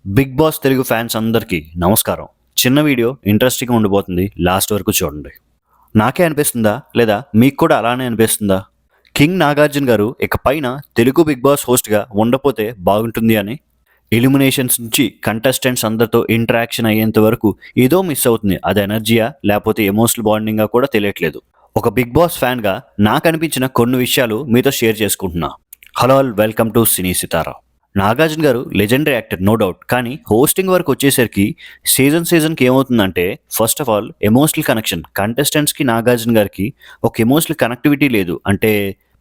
Big boss Telugu fans అందరికీ నమస్కారం. చిన్న వీడియో ఇంట్రెస్టింగ్గా ఉండిపోతుంది. లాస్ట్ వరకు చూడండి. నాకే అనిపిస్తుందా లేదా మీకు కూడా అలానే అనిపిస్తుందా? కింగ్ నాగార్జున గారు ఇక పైన తెలుగు బిగ్ బాస్ హోస్ట్గా ఉండపోతే బాగుంటుంది అని. ఎలిమినేషన్స్ నుంచి కంటెస్టెంట్స్ అందరితో ఇంటరాక్షన్ అయ్యేంత వరకు ఏదో మిస్ అవుతుంది. అది ఎనర్జీయా లేకపోతే ఎమోషనల్ బాండింగా కూడా తెలియట్లేదు. ఒక బిగ్ బాస్ ఫ్యాన్గా నాకు అనిపించిన కొన్ని విషయాలు మీతో షేర్ చేసుకుంటున్నా. Hello all, welcome to cine Sitara. Nagarjuna garu legendary actor, no doubt. కానీ హోస్టింగ్ వరకు వచ్చేసరికి సీజన్కి ఏమవుతుందంటే, first of all emotional connection కంటెస్టెంట్స్కి నాగార్జున గారికి ఒక ఎమోషనల్ కనెక్టివిటీ లేదు. అంటే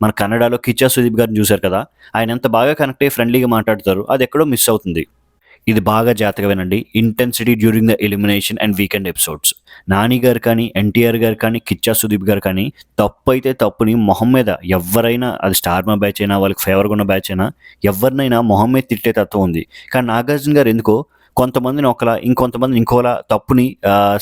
మన కన్నడలో కిచ్చా సుదీప్ గారిని చూశారు కదా, ఆయన ఎంత బాగా కనెక్ట్ అయ్యి ఫ్రెండ్లీగా మాట్లాడతారు, అది ఎక్కడో మిస్ అవుతుంది. ఇది బాగా జాగ్రత్తగా వినండి. Intensity during the elimination and weekend episodes. Nani గారు కానీ, ఎన్టీఆర్ గారు కానీ, కిచ్చా సుదీప్ గారు కానీ తప్పు అయితే తప్పుని మొహం మీద ఎవరైనా, అది స్టార్ మా బ్యాచ్ అయినా వాళ్ళకి ఫేవర్గా ఉన్న బ్యాచ్ అయినా ఎవరినైనా మొహం మీద తిట్టే తత్వం ఉంది. కానీ నాగార్జున గారు ఎందుకో కొంతమందిని ఒకలా, ఇంకొంతమందిని ఇంకోలా తప్పుని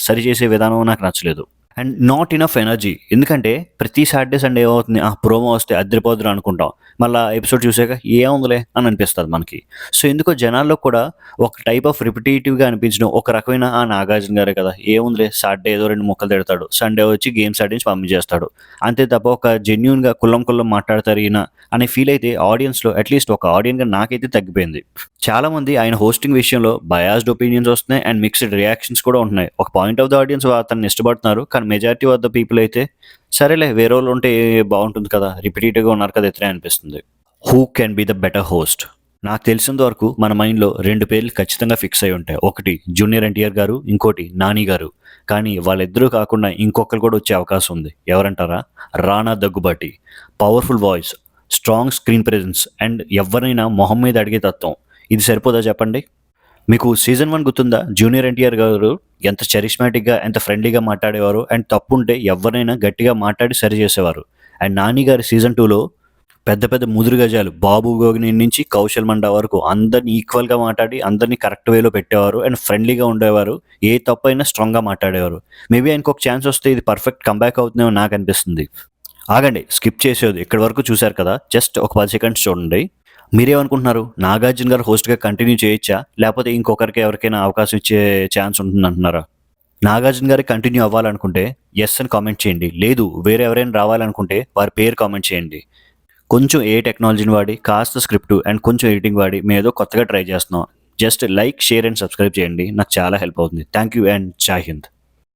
సరిచేసే విధానం నాకు నచ్చలేదు. And not enough energy. ఎందుకంటే ప్రతి సాటర్డే సండే ఏమవుతుంది, ప్రోమో వస్తే అద్దరిపోదురు అనుకుంటాం, మళ్ళీ ఎపిసోడ్ చూసాక ఏముందిలే అని అనిపిస్తుంది మనకి. సో ఎందుకో జనాల్లో కూడా ఒక టైప్ ఆఫ్ రిపిటేటివ్గా అనిపించడం, ఒక రకమైన నాగార్జున గారే కదా, ఏముందిలే సాటర్డే ఏదో రెండు ముక్కలు తిడతాడు, సండే వచ్చి గేమ్స్ ఆడించి పంపించేస్తాడు, అంతే తప్ప ఒక జెన్యున్గా కుల్లం మాట్లాడతారు ఈయన అనే ఫీల్ అయితే ఆడియన్స్లో, అట్లీస్ట్ ఒక ఆడియన్గా నాకైతే తగ్గిపోయింది. చాలామంది ఆయన హోస్టింగ్ విషయంలో బయాస్డ్ ఒపీనియన్స్ వస్తున్నాయి అండ్ మిక్స్డ్ రియాక్షన్స్ కూడా ఉంటున్నాయి. ఒక పాయింట్ ఆఫ్ ద ఆడియన్స్ అతన్ని ఇష్టపడుతున్నారు, కానీ మెజారిటీ ఆఫ్ ద పీపుల్ అయితే సరేలే వేరే వాళ్ళు ఉంటే బాగుంటుంది కదా, రిపీటెడ్గా ఉన్నారు కదా ఇతరే అనిపిస్తుంది. Who can be the better host? నాకు తెలిసినంత వరకు మన మైండ్లో రెండు పేర్లు ఖచ్చితంగా ఫిక్స్ అయి ఉంటాయి. ఒకటి జూనియర్ ఎన్టీఆర్ గారు, ఇంకోటి నాని గారు. కానీ వాళ్ళిద్దరూ కాకుండా ఇంకొకరు కూడా వచ్చే అవకాశం ఉంది. ఎవరంటారా? Rana Daggubati. Powerful voice, strong screen presence and ఎవరైనా మొహం మీద అడిగే తత్వం. ఇది సరిపోదా చెప్పండి? మీకు సీజన్ 1 గుర్తుందా? జూనియర్ ఎన్టీఆర్ గారు ఎంత చరిష్మాటిక్గా, ఎంత ఫ్రెండ్లీగా మాట్లాడేవారు అండ్ తప్పుంటే ఎవరినైనా గట్టిగా మాట్లాడి సరి చేసేవారు. అండ్ నాని గారి సీజన్ 2లో పెద్ద పెద్ద ముదురు గజాలు, బాబు గోగిని నుంచి కౌశల్ మండా వరకు అందరినీ ఈక్వల్గా మాట్లాడి అందరినీ కరెక్ట్ వేలో పెట్టేవారు అండ్ ఫ్రెండ్లీగా ఉండేవారు. ఏ తప్పు అయినా స్ట్రాంగ్గా మాట్లాడేవారు. మేబీ ఆయనకు ఒక ఛాన్స్ వస్తే ఇది పర్ఫెక్ట్ కంబ్యాక్ అవుతుందేమో నాకు అనిపిస్తుంది. ఆగండి, స్కిప్ చేసేది ఇక్కడి వరకు చూశారు కదా, జస్ట్ ఒక 10 సెకండ్స్ చూడండి. మీరేమనుకుంటున్నారు? నాగార్జున గారు హోస్ట్గా కంటిన్యూ చేయొచ్చా, లేకపోతే ఇంకొకరికి ఎవరికైనా అవకాశం ఇచ్చే ఛాన్స్ ఉంటుందంటున్నారా? నాగార్జున గారికి కంటిన్యూ అవ్వాలనుకుంటే ఎస్ అని కామెంట్ చేయండి. లేదు వేరే ఎవరైనా రావాలనుకుంటే వారి పేరు కామెంట్ చేయండి. కొంచెం ఏ టెక్నాలజీని వాడి, కాస్త స్క్రిప్ట్ అండ్ కొంచెం ఎడిటింగ్ వాడి మేము ఏదో కొత్తగా ట్రై చేస్తున్నాం. Just like, share and subscribe చేయండి, నాకు చాలా హెల్ప్ అవుతుంది. థ్యాంక్ యూ అండ్ జై హింద్.